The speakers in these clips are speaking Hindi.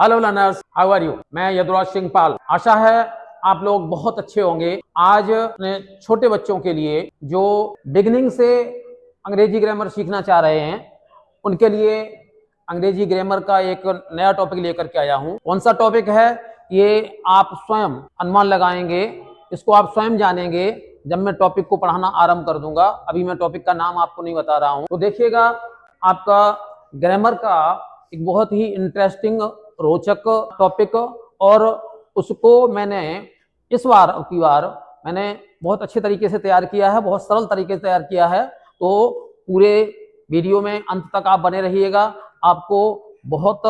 Hello learners, how are you. मैं यदुराज सिंह पाल। आशा है आप लोग बहुत अच्छे होंगे। आज अपने छोटे बच्चों के लिए जो बिगिनिंग से अंग्रेजी ग्रामर सीखना चाह रहे हैं उनके लिए अंग्रेजी ग्रामर का एक नया टॉपिक लेकर के आया हूं। कौन सा टॉपिक है ये आप स्वयं अनुमान लगाएंगे, इसको आप स्वयं जानेंगे जब मैं टॉपिक को पढ़ाना आरंभ कर दूंगा। अभी मैं टॉपिक का नाम आपको नहीं बता रहा हूं। तो देखिएगा, आपका ग्रामर का एक बहुत ही इंटरेस्टिंग रोचक टॉपिक, और उसको मैंने इस बार की बार मैंने बहुत अच्छे तरीके से तैयार किया है, बहुत सरल तरीके से तैयार किया है। तो पूरे वीडियो में अंत तक आप बने रहिएगा, आपको बहुत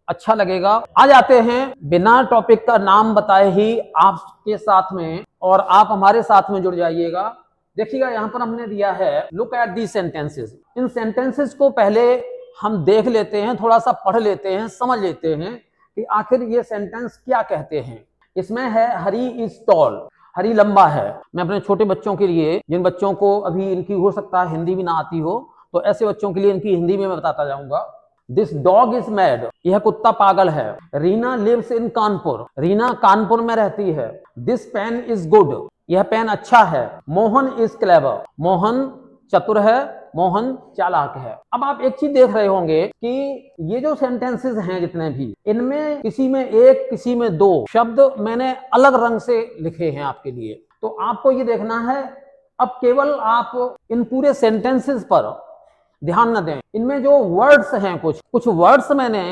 अच्छा लगेगा। आ जाते हैं बिना टॉपिक का नाम बताए ही आपके साथ में, और आप हमारे साथ में जुड़ जाइएगा। देखिएगा, यहाँ पर हमने दिया है look at the sentences. In sentences को पहले हम देख लेते हैं, थोड़ा सा पढ़ लेते हैं, समझ लेते हैं कि आखिर ये सेंटेंस क्या कहते हैं। इसमें है हरी इज टॉल, हरी लंबा है। मैं अपने छोटे बच्चों के लिए, जिन बच्चों को अभी इनकी हो सकता है हिंदी भी ना आती हो, तो ऐसे बच्चों के लिए इनकी हिंदी में मैं बताता जाऊंगा। दिस डॉग इज मैड, यह कुत्ता पागल है। रीना लिव्स इन कानपुर, रीना कानपुर में रहती है। दिस पेन इज गुड, यह पेन अच्छा है। मोहन इज क्लेवर, मोहन चतुर है, मोहन चालाक है। अब आप एक चीज देख रहे होंगे कि ये जो सेंटेंसेस हैं जितने भी, इनमें किसी में एक, किसी में दो शब्द मैंने अलग रंग से लिखे हैं आपके लिए। तो आपको ये देखना है। अब केवल आप इन पूरे सेंटेंसेस पर ध्यान न दें। इनमें जो वर्ड्स हैं, कुछ वर्ड्स मैंने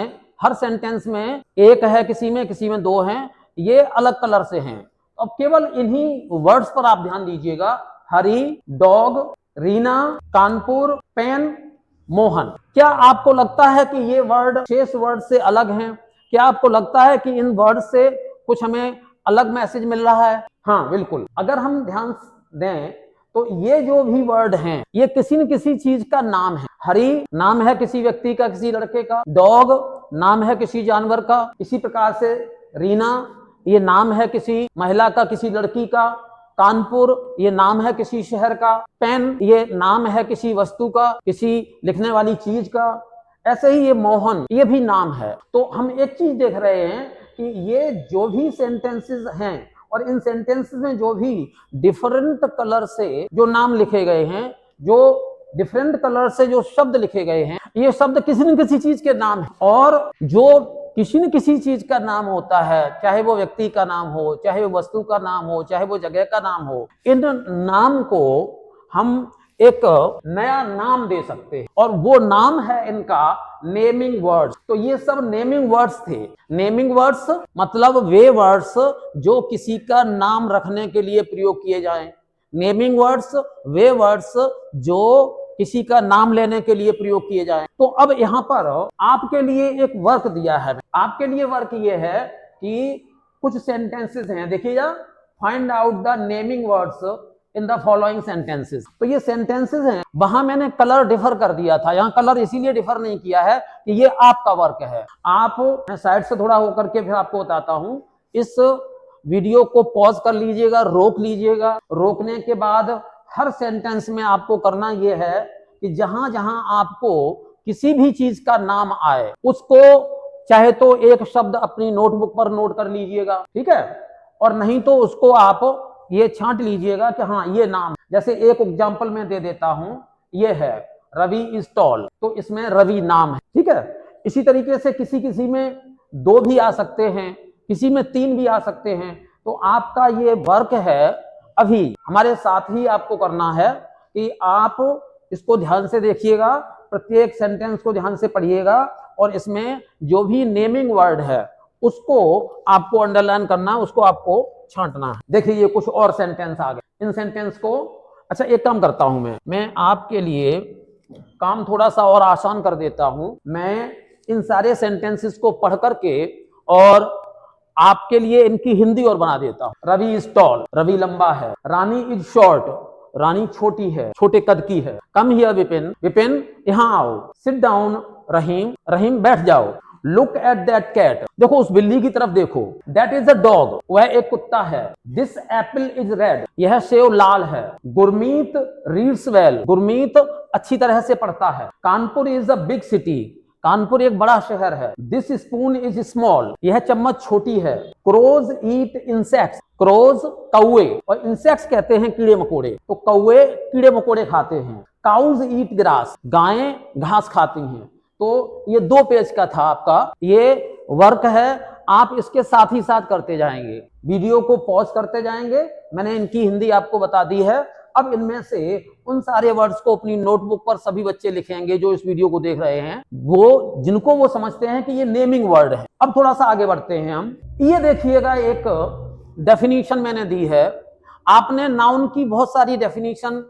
हर सेंटेंस में, एक है किसी में दो हैं, ये अलग कलर से हैं। अब केवल इन्हीं वर्ड्स पर आप ध्यान दीजिएगा। हरी, डॉग, रीना, कानपुर, पेन, मोहन। क्या आपको लगता है कि ये वर्ड शेष वर्ड से अलग हैं? क्या आपको लगता है कि इन वर्ड से कुछ हमें अलग मैसेज मिल रहा है? हाँ, बिल्कुल। अगर हम ध्यान दें तो ये जो भी वर्ड हैं, ये किसी न किसी चीज का नाम है। हरी नाम है किसी व्यक्ति का, किसी लड़के का। डॉग नाम है किसी जानवर का। इसी प्रकार से रीना ये नाम है किसी महिला का, किसी लड़की का। कानपुर ये नाम है किसी शहर का। पेन ये नाम है किसी वस्तु का, किसी लिखने वाली चीज का। ऐसे ही ये मोहन ये भी नाम है। तो हम एक चीज देख रहे हैं कि ये जो भी सेंटेंसेस हैं, और इन सेंटेंसेस में जो भी डिफरेंट कलर से जो नाम लिखे गए हैं, जो डिफरेंट कलर से जो शब्द लिखे गए हैं, ये शब्द किसी न किसी चीज के नाम है। और जो किसी न किसी चीज का नाम होता है, चाहे वो व्यक्ति का नाम हो, चाहे वो वस्तु का नाम हो, चाहे वो जगह का नाम हो, इन नाम को हम एक नया नाम दे सकते हैं, और वो नाम है इनका नेमिंग वर्ड्स। तो ये सब नेमिंग वर्ड्स थे। नेमिंग वर्ड्स मतलब वे वर्ड्स जो किसी का नाम रखने के लिए प्रयोग किए जाएं। नेमिंग वर्ड्स वे वर्ड्स जो किसी का नाम लेने के लिए प्रयोग किए जाएं। तो अब यहाँ पर आपके लिए एक वर्क दिया है। आपके लिए वर्क ये है कि कुछ सेंटेंसेस हैं, देखिएगा, find out the naming words in the following sentences. तो ये सेंटेंसेस हैं, वहां मैंने कलर डिफर कर दिया था, यहाँ कलर इसीलिए डिफर नहीं किया है कि ये आपका वर्क है। आप, मैं साइड से थोड़ा होकर के फिर आपको बताता हूं। इस वीडियो को पॉज कर लीजिएगा, रोक लीजिएगा। रोकने के बाद हर सेंटेंस में आपको करना यह है कि जहां जहां आपको किसी भी चीज का नाम आए, उसको चाहे तो एक शब्द अपनी नोटबुक पर नोट कर लीजिएगा, ठीक है, और नहीं तो उसको आप ये छांट लीजिएगा कि हाँ ये नाम। जैसे एक एग्जांपल मैं दे देता हूं, ये है रवि इज टॉल, तो इसमें रवि नाम है, ठीक है। इसी तरीके से किसी किसी में दो भी आ सकते हैं, किसी में तीन भी आ सकते हैं। तो आपका ये वर्क है, अभी हमारे साथ ही आपको करना है कि आप इसको ध्यान से देखिएगा, प्रत्येक सेंटेंस को ध्यान से पढ़िएगा, और इसमें जो भी नेमिंग वर्ड है उसको आपको अंडरलाइन करना, उसको आपको छांटना है। देखिए, ये कुछ और सेंटेंस आ गए। इन सेंटेंस को, अच्छा एक काम करता हूं, मैं आपके लिए काम थोड़ा सा और आसान कर देता हूं। मैं इन सारे सेंटेंसेस को पढ़ करके और आपके लिए इनकी हिंदी और बना देता हूं। रवि इज टॉल, रवि लंबा है। रानी इज शॉर्ट, रानी छोटी है, छोटे कद की है। कम हियर विपिन, विपिन यहां आओ। सिट डाउन रहीम, रहीम बैठ जाओ। लुक एट दैट कैट, देखो उस बिल्ली की तरफ देखो। दैट इज अ डॉग, वह एक कुत्ता है। दिस एप्पल इज रेड, यह सेव लाल है। गुरमीत रीड्स वेल, गुरमीत अच्छी तरह से पढ़ता है। Kanpur is a big city, Kanpur एक बड़ा शहर है। दिस स्पून इज स्मॉल, यह चम्मच छोटी है। क्रोज ईट इंसेक्ट्स, क्रोज कौवे, और इंसेक्ट्स कहते हैं कीड़े मकोड़े, तो कौवे कीड़े मकोड़े खाते हैं। काउज ईट ग्रास, गायें घास खाती हैं। तो ये 2 पेज का था आपका ये वर्क है, आप इसके साथ ही साथ करते जाएंगे, वीडियो को पॉज करते जाएंगे। मैंने इनकी हिंदी आपको बता दी है। अब इनमें से उन सारे वर्ड्स को अपनी नोटबुक पर सभी बच्चे लिखेंगे जो इस वीडियो को देख रहे हैं, वो जिनको वो समझते हैं कि ये नेमिंग वर्ड है। अब थोड़ा सा आगे बढ़ते हैं हम। ये देखिएगा एक डेफिनेशन मैंने दी है। आपने नाउन की बहुत सारी डेफिनेशन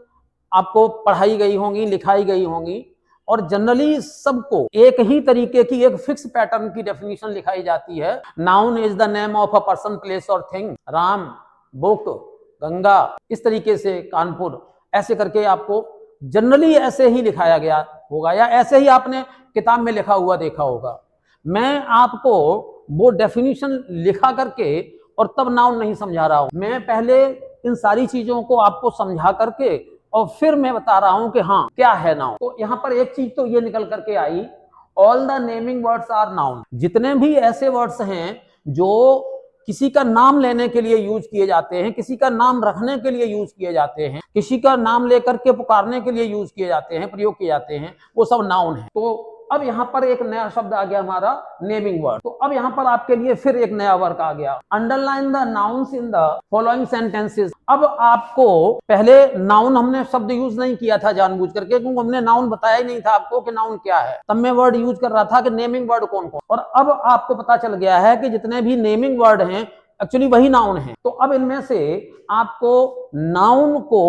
आपको पढ़ाई गई होंगी, लिखाई गई होंगी, और जनरली सबको एक ही तरीके की एक फिक्स पैटर्न की डेफिनेशन लिखाई जाती है। Noun is the name of a person, place और थिंग। राम, बुक, गंगा, इस तरीके से कानपुर, ऐसे करके आपको जनरली ऐसे ही लिखाया गया होगा, या ऐसे ही आपने किताब में लिखा हुआ देखा होगा। मैं आपको वो डेफिनेशन लिखा करके और तब नाउन नहीं समझा रहा हूं, मैं पहले इन सारी चीजों को आपको समझा करके और फिर मैं बता रहा हूं कि हाँ क्या है नाउन। तो यहां पर एक चीज तो ये निकल करके आई, all the naming words are noun. जितने भी ऐसे वर्ड्स हैं जो किसी का नाम लेने के लिए यूज किए जाते हैं, किसी का नाम रखने के लिए यूज किए जाते हैं, किसी का नाम लेकर के पुकारने के लिए यूज किए जाते हैं, प्रयोग किए जाते हैं, वो सब नाउन है। तो अब यहाँ पर एक नया शब्द आ गया हमारा नेमिंग वर्ड। तो अब यहाँ पर आपके लिए फिर एक नया वर्क आ गया, underline the nouns in the following sentences. अब आपको पहले नाउन हमने शब्द यूज नहीं किया था जानबूझ करके, क्योंकि हमने नाउन बताया ही नहीं था आपको कि नाउन क्या है। तब मैं वर्ड यूज कर रहा था कि नेमिंग वर्ड कौन कौन, और अब आपको पता चल गया है कि जितने भी नेमिंग वर्ड हैं एक्चुअली वही नाउन है। तो अब इनमें से आपको नाउन को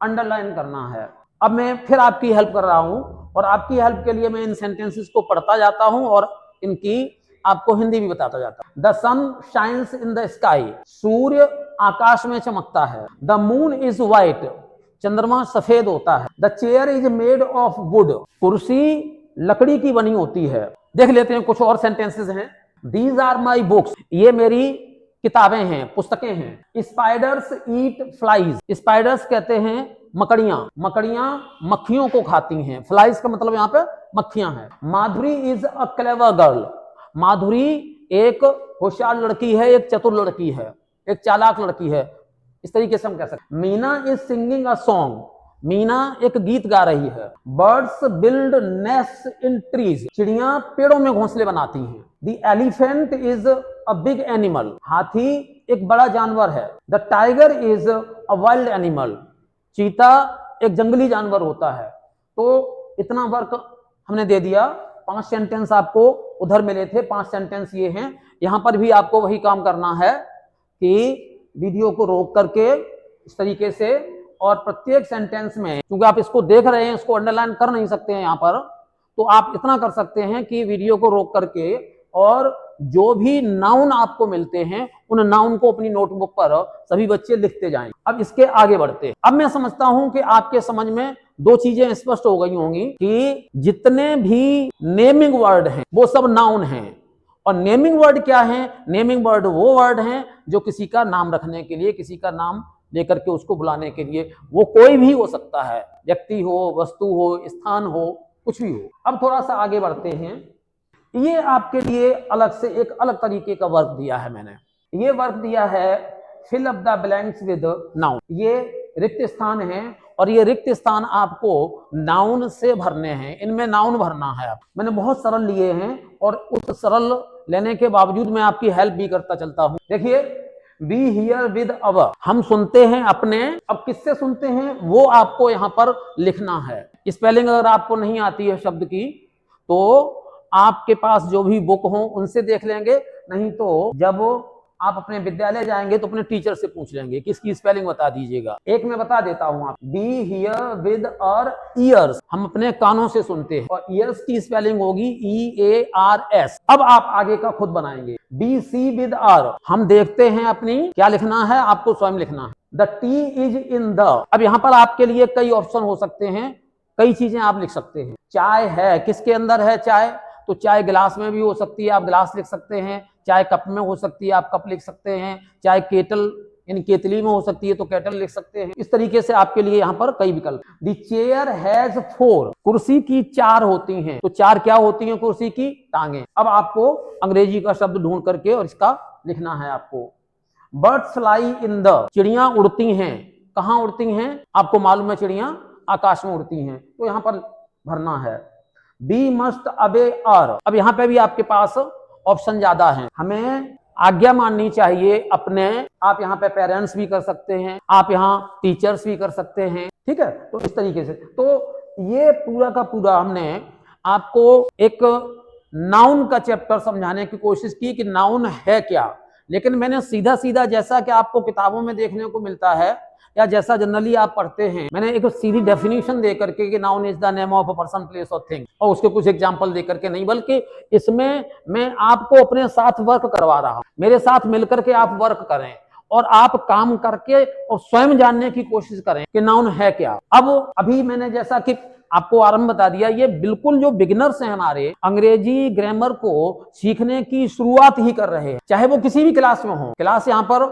अंडरलाइन करना है। अब मैं फिर आपकी हेल्प कर रहा हूं, और आपकी हेल्प के लिए मैं इन सेंटेंसेस को पढ़ता जाता हूं और इनकी आपको हिंदी भी बताता जाता हूं। The sun shines in the sky, सूर्य आकाश में चमकता है। द मून इज व्हाइट, चंद्रमा सफेद होता है। The chair is made of would, कुर्सी लकड़ी की बनी होती है। देख लेते हैं कुछ और सेंटेंसेस हैं। दीज आर माई बुक्स, ये मेरी किताबें हैं, पुस्तकें हैं। स्पाइडर्स ईट फ्लाइज, स्पाइडर्स कहते हैं मकड़ियां, मकड़ियां मक्खियों को खाती हैं। फ्लाइज का मतलब यहाँ पे मक्खियां हैं। माधुरी इज अ क्लेवर गर्ल, माधुरी एक होशियार लड़की है, एक चतुर लड़की है, एक चालाक लड़की है, इस तरीके से हम कह सकते हैं। Meena is singing a song, Meena एक गीत गा रही है। बर्ड्स बिल्ड नेस्ट इन ट्रीज, चिड़ियां पेड़ों में घोंसले बनाती हैं। The elephant is a big animal, हाथी एक बड़ा जानवर है। The tiger is a wild animal, चीता एक जंगली जानवर होता है। तो इतना वर्क हमने दे दिया। 5 सेंटेंस आपको उधर मिले थे, 5 सेंटेंस ये हैं। यहां पर भी आपको वही काम करना है कि वीडियो को रोक करके इस तरीके से, और प्रत्येक सेंटेंस में, क्योंकि आप इसको देख रहे हैं, इसको अंडरलाइन कर नहीं सकते हैं यहां पर, तो आप इतना कर सकते हैं कि वीडियो को रोक करके और जो भी नाउन आपको मिलते हैं उन नाउन को अपनी नोटबुक पर सभी बच्चे लिखते जाएं। अब इसके आगे बढ़ते हैं। अब मैं समझता हूं कि आपके समझ में 2 चीजें स्पष्ट हो गई होंगी कि जितने भी नेमिंग वर्ड हैं वो सब नाउन हैं। और नेमिंग वर्ड क्या है? नेमिंग वर्ड वो वर्ड हैं जो किसी का नाम रखने के लिए, किसी का नाम लेकर के उसको बुलाने के लिए, वो कोई भी हो सकता है, व्यक्ति हो, वस्तु हो, स्थान हो, कुछ भी हो। अब थोड़ा सा आगे बढ़ते हैं। ये आपके लिए अलग से एक अलग तरीके का वर्क दिया है मैंने। ये वर्क दिया है fill up the blanks with noun. ये रिक्त स्थान है और ये रिक्त स्थान आपको नाउन से भरने हैं, इनमें नाउन भरना है। मैंने बहुत सरल लिए हैं और उस सरल लेने के बावजूद मैं आपकी हेल्प भी करता चलता हूं। देखिए, बी हियर विद अवर, हम सुनते हैं अपने। अब किससे सुनते हैं वो आपको यहां पर लिखना है। स्पेलिंग अगर आपको नहीं आती है शब्द की तो आपके पास जो भी बुक हो उनसे देख लेंगे, नहीं तो जब आप अपने विद्यालय जाएंगे तो अपने टीचर से पूछ लेंगे कि इसकी स्पेलिंग बता दीजिएगा। एक मैं बता देता हूं आप, बी हियर विद और ईयर्स, हम अपने कानों से सुनते हैं, और ईयर्स की स्पेलिंग होगी EARS। अब आप आगे का खुद बनाएंगे। बी सी विद आर, हम देखते हैं अपनी, क्या लिखना है आपको स्वयं लिखना है। The T is in the, अब यहां पर आपके लिए कई ऑप्शन हो सकते हैं, कई चीजें आप लिख सकते हैं। चाय है, किसके अंदर है चाय? तो चाय गिलास में भी हो सकती है, आप गिलास लिख सकते हैं। चाय कप में हो सकती है, आप कप लिख सकते हैं। चाय केटल यानी केतली में हो सकती है तो कैटल लिख सकते हैं। इस तरीके से आपके लिए यहाँ पर कई विकल्प। द चेयर हैज 4, कुर्सी की 4 होती हैं। तो 4 क्या होती हैं कुर्सी की? टांगे। अब आपको अंग्रेजी का शब्द ढूंढ करके और इसका लिखना है आपको। बर्ड्स फ्लाई इन द, चिड़ियां उड़ती हैं। कहां उड़ती हैं? आपको मालूम है चिड़ियां आकाश में उड़ती हैं, तो यहां पर भरना है। बी मस्ट अबे अर, अब यहां पे भी आपके पास ऑप्शन ज्यादा हैं। हमें आज्ञा माननी चाहिए अपने, आप यहाँ पे पेरेंट्स भी कर सकते हैं, आप यहाँ टीचर्स भी कर सकते हैं, ठीक है। तो इस तरीके से तो ये पूरा का पूरा हमने आपको एक नाउन का चैप्टर समझाने की कोशिश की कि नाउन है क्या। लेकिन मैंने सीधा सीधा, जैसा कि आपको किताबों में देखने को मिलता है या जैसा जनरली आप पढ़ते हैं, मैंने एक सीधी डेफिनेशन दे करके कि noun is the name of a person, place और थिंग, और उसके कुछ एग्जांपल दे करके नहीं, बल्कि इसमें मैं आपको अपने साथ वर्क करवा रहा हूं। मेरे साथ मिलकर के आप वर्क करें और आप काम करके और स्वयं जानने की कोशिश करें कि नाउन है क्या। अब अभी मैंने जैसा कि आपको आरंभ बता दिया, ये बिल्कुल जो बिगिनर्स हैं हमारे, अंग्रेजी ग्रामर को सीखने की शुरुआत ही कर रहे हैं, चाहे वो किसी भी क्लास में हो। क्लास यहाँ पर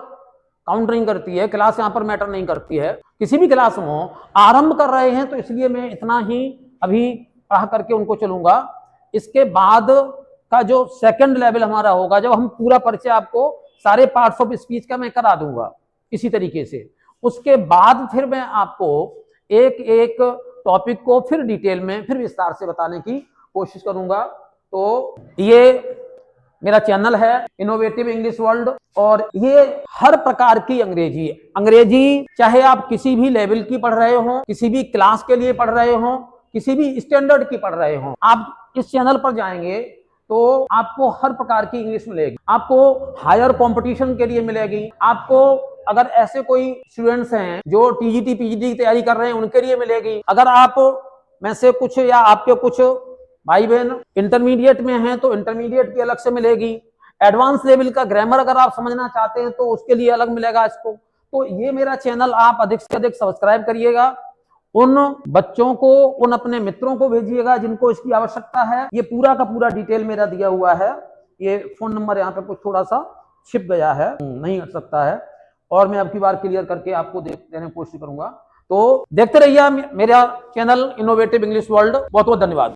काउंट नहीं करती है, क्लास यहाँ पर मैटर नहीं करती है, किसी भी क्लास में हो, आरंभ कर रहे हैं, तो इसलिए मैं इतना ही अभी पढ़ा करके उनको चलूंगा। इसके बाद का जो सेकंड लेवल हमारा होगा, जब हम पूरा परिचय आपको सारे पार्ट्स ऑफ स्पीच का मैं करा दूंगा इसी तरीके से, उसके बाद फिर मैं आपको एक एक टॉपिक को फिर डिटेल में फिर विस्तार से बताने की कोशिश करूंगा। तो ये मेरा चैनल है इनोवेटिव इंग्लिश वर्ल्ड, और ये हर प्रकार की अंग्रेजी चाहे आप किसी भी लेवल की पढ़ रहे हो, किसी भी क्लास के लिए पढ़ रहे हो, किसी भी स्टैंडर्ड की पढ़ रहे हो, आप इस चैनल पर जाएंगे तो आपको हर प्रकार की इंग्लिश मिलेगी। आपको हायर कंपटीशन के लिए मिलेगी, आपको अगर ऐसे कोई स्टूडेंट्स हैं जो टीजीटी पीजीटी की तैयारी कर रहे हैं उनके लिए मिलेगी। अगर आप में से कुछ या आपके कुछ भाई बहन इंटरमीडिएट में हैं तो इंटरमीडिएट की अलग से मिलेगी। एडवांस लेवल का ग्रामर अगर आप समझना चाहते हैं तो उसके लिए अलग मिलेगा इसको। तो ये मेरा चैनल आप अधिक से अधिक सब्सक्राइब करिएगा, उन बच्चों को, उन अपने मित्रों को भेजिएगा जिनको इसकी आवश्यकता है। ये पूरा का पूरा डिटेल मेरा दिया हुआ है। ये फोन नंबर यहाँ पे कुछ थोड़ा सा छिप गया है, नहीं हट सकता है, और मैं अब की बार क्लियर करके आपको देने की कोशिश करूंगा। तो देखते रहिए मेरा चैनल इनोवेटिव इंग्लिश वर्ल्ड। बहुत बहुत धन्यवाद।